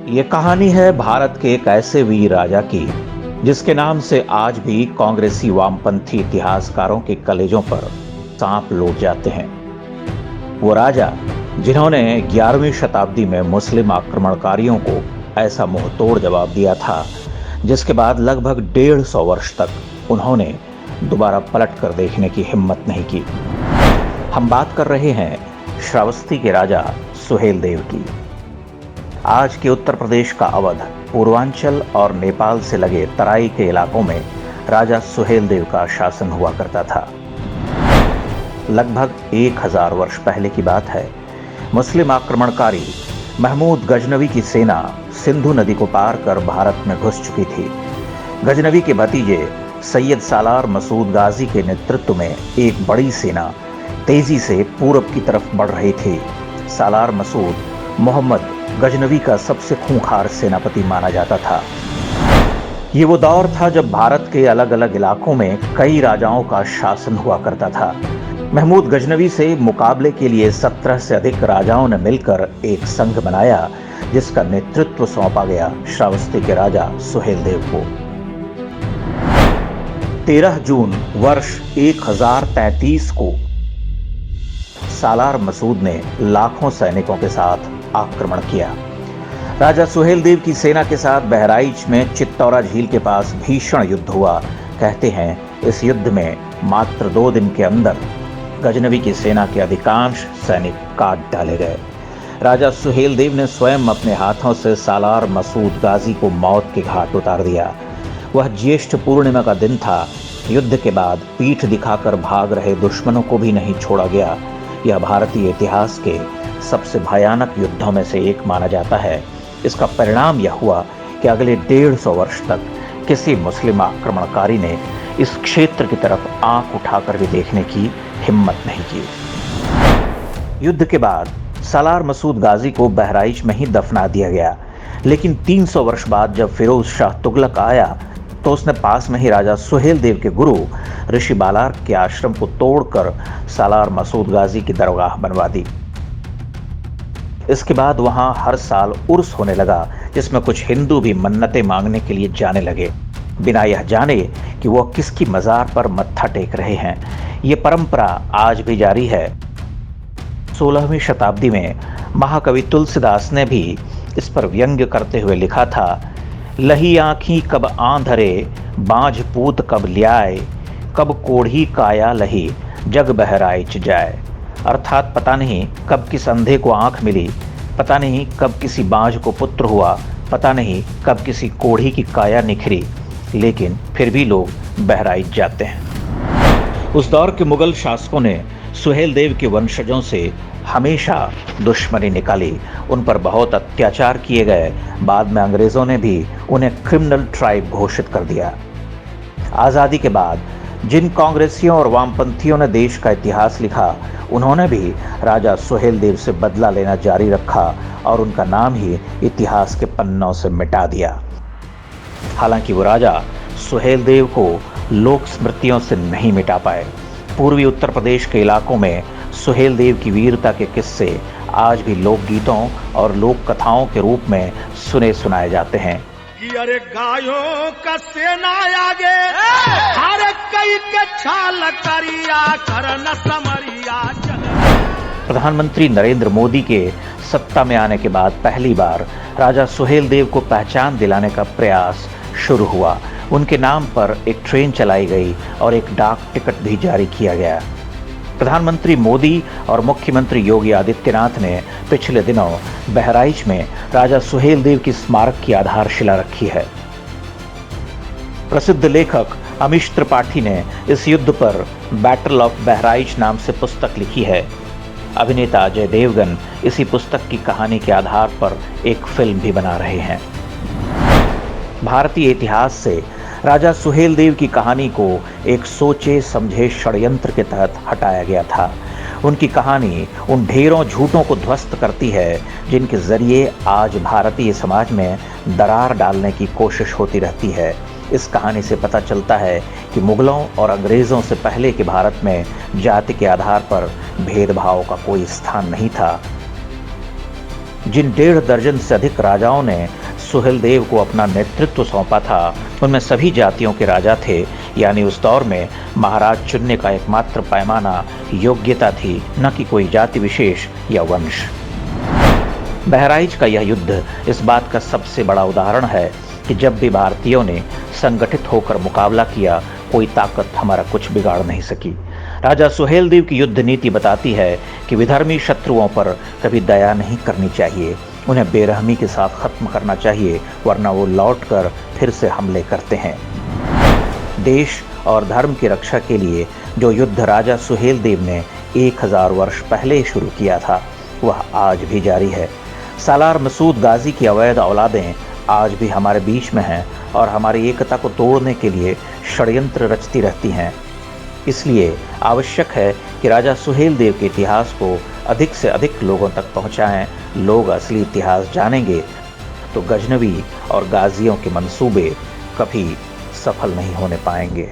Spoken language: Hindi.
ये कहानी है भारत के एक ऐसे वीर राजा की जिसके नाम से आज भी कांग्रेसी वामपंथी इतिहासकारों के कलेजों पर सांप लौट जाते हैं। वो राजा जिन्होंने 11वीं शताब्दी में मुस्लिम आक्रमणकारियों को ऐसा मुंहतोड़ जवाब दिया था जिसके बाद लगभग 150 वर्ष तक उन्होंने दोबारा पलट कर देखने की हिम्मत नहीं की। हम बात कर रहे हैं श्रावस्ती के राजा सुहेलदेव की। आज के उत्तर प्रदेश का अवध, पूर्वांचल और नेपाल से लगे तराई के इलाकों में राजा सुहेलदेव का शासन हुआ करता था। लगभग 1000 वर्ष पहले की बात है। मुस्लिम आक्रमणकारी महमूद गजनवी की सेना सिंधु नदी को पार कर भारत में घुस चुकी थी। गजनवी के भतीजे सैयद सालार मसूद गाजी के नेतृत्व में एक बड़ी सेना तेजी से पूरब की तरफ बढ़ रही थी। सालार मसूद मोहम्मद गजनवी का सबसे खूंखार सेनापति माना जाता था। ये वो दौर था जब भारत के अलग अलग इलाकों में कई राजाओं का शासन हुआ करता था। महमूद गजनवी से मुकाबले के लिए 17 से अधिक राजाओं ने मिलकर एक संघ बनाया जिसका नेतृत्व सौंपा गया श्रावस्ती के राजा सुहेलदेव को। 13 जून वर्ष 1033 को सालार मसूद ने लाखों सैनिकों के साथ आक्रमण किया। राजा सुहेलदेव की सेना के साथ बहराइच में चित्तौरा झील के पास भीषण युद्ध हुआ। कहते हैं इस युद्ध में मात्र 2 दिन के अंदर गजनवी की सेना के अधिकांश सैनिक काट डाले गए। राजा सुहेलदेव ने स्वयं अपने हाथों से सालार मसूद गाजी को मौत के घाट उतार दिया। वह ज्येष्ठ पूर्णिमा का दिन था। युद्ध के बाद पीठ दिखाकर भाग रहे दुश्मनों को भी नहीं छोड़ा गया। यह भारतीय इतिहास के सबसे भयानक युद्धों में से एक माना जाता है। इसका परिणाम यह हुआ कि अगले 150 वर्ष तक किसी मुस्लिम आक्रमणकारी ने इस क्षेत्र की तरफ आंख उठाकर भी देखने की हिम्मत नहीं की। युद्ध के बाद सालार मसूद गाजी को बहराइच में ही दफना दिया गया, लेकिन 300 वर्ष बाद जब फिरोज शाह तुगलक आया तो उसने पास में ही राजा सुहेलदेव के गुरु ऋषि बालार के आश्रम को तोड़कर सालार मसूद गाजी की दरगाह बनवा दी। इसके बाद वहां हर साल उर्स होने लगा जिसमें कुछ हिंदू भी मन्नतें मांगने के लिए जाने लगे, बिना यह जाने कि वह किसकी मजार पर मत्था टेक रहे हैं। ये परंपरा आज भी जारी है। 16वीं शताब्दी में महाकवि तुलसीदास ने भी इस पर व्यंग्य करते हुए लिखा था, लही आँखी कब आंधरे, बांझ पूत कब ल्याए, कब कोढ़ी काया लही, जग बहराइच जाए। अर्थात पता नहीं कब किस अंधे को आंख मिली, पता नहीं कब किसी बांझ को पुत्र हुआ, पता नहीं कब किसी कोढ़ी की काया निखरी, लेकिन फिर भी लोग बहराइच जाते हैं। उस दौर के मुगल शासकों ने सुहेलदेव के वंशजों से हमेशा दुश्मनी निकाली। उन पर बहुत अत्याचार किए गए। बाद में अंग्रेजों ने भी उन्हें क्रिमिनल ट्राइब घोषित कर दिया। आज़ादी के बाद जिन कांग्रेसियों और वामपंथियों ने देश का इतिहास लिखा, उन्होंने भी राजा सुहेलदेव से बदला लेना जारी रखा और उनका नाम ही इतिहास के पन्नों से मिटा दिया। हालांकि वो राजा सुहेलदेव को लोक स्मृतियों से नहीं मिटा पाए। पूर्वी उत्तर प्रदेश के इलाकों में सुहेलदेव की वीरता के किस्से आज भी लोकगीतों और लोक कथाओं के रूप में सुने सुनाए जाते हैं। कि अरे गायों का सेना आगे, अरे कई के छाल करिया करन समरिया चले। प्रधानमंत्री नरेंद्र मोदी के सत्ता में आने के बाद पहली बार राजा सुहेलदेव को पहचान दिलाने का प्रयास शुरू हुआ। उनके नाम पर एक ट्रेन चलाई गई और एक डाक टिकट भी जारी किया गया। प्रधानमंत्री मोदी और मुख्यमंत्री योगी आदित्यनाथ ने पिछले दिनों बहराइच में राजा सुहेलदेव की स्मारक की आधारशिला रखी है। प्रसिद्ध लेखक अमीश त्रिपाठी ने इस युद्ध पर बैटल ऑफ बहराइच नाम से पुस्तक लिखी है। अभिनेता अजय देवगन इसी पुस्तक की कहानी के आधार पर एक फिल्म भी बना रहे हैं। भारतीय इतिहास से राजा सुहेलदेव की कहानी को एक सोचे समझे षड्यंत्र के तहत हटाया गया था। उनकी कहानी उन ढेरों झूठों को ध्वस्त करती है जिनके जरिए आज भारतीय समाज में दरार डालने की कोशिश होती रहती है। इस कहानी से पता चलता है कि मुगलों और अंग्रेज़ों से पहले के भारत में जाति के आधार पर भेदभाव का कोई स्थान नहीं था। जिन 1.5 दर्जन से अधिक राजाओं ने सुहेलदेव को अपना नेतृत्व सौंपा था, उनमें सभी जातियों के राजा थे, यानी उस दौर में महाराज चुनने का एकमात्र पैमाना योग्यता थी, न कि कोई जाति विशेष या वंश। बहराइच का यह युद्ध इस बात का सबसे बड़ा उदाहरण है कि जब भी भारतीयों ने संगठित होकर मुकाबला किया, कोई ताकत हमारा कुछ बिगाड़ नहीं सकी। राजा सुहेलदेव की युद्ध नीति बताती है कि विधर्मी शत्रुओं पर कभी दया नहीं करनी चाहिए, उन्हें बेरहमी के साथ खत्म करना चाहिए, वरना वो लौटकर फिर से हमले करते हैं। देश और धर्म की रक्षा के लिए जो युद्ध राजा सुहेलदेव ने 1000 वर्ष पहले शुरू किया था, वह आज भी जारी है। सालार मसूद गाजी की अवैध औलादें आज भी हमारे बीच में हैं और हमारी एकता को तोड़ने के लिए षड्यंत्र रचती रहती हैं। इसलिए आवश्यक है कि राजा सुहेलदेव के इतिहास को अधिक से अधिक लोगों तक पहुंचाएं। लोग असली इतिहास जानेंगे तो गजनवी और गाजियों के मंसूबे कभी सफल नहीं होने पाएंगे।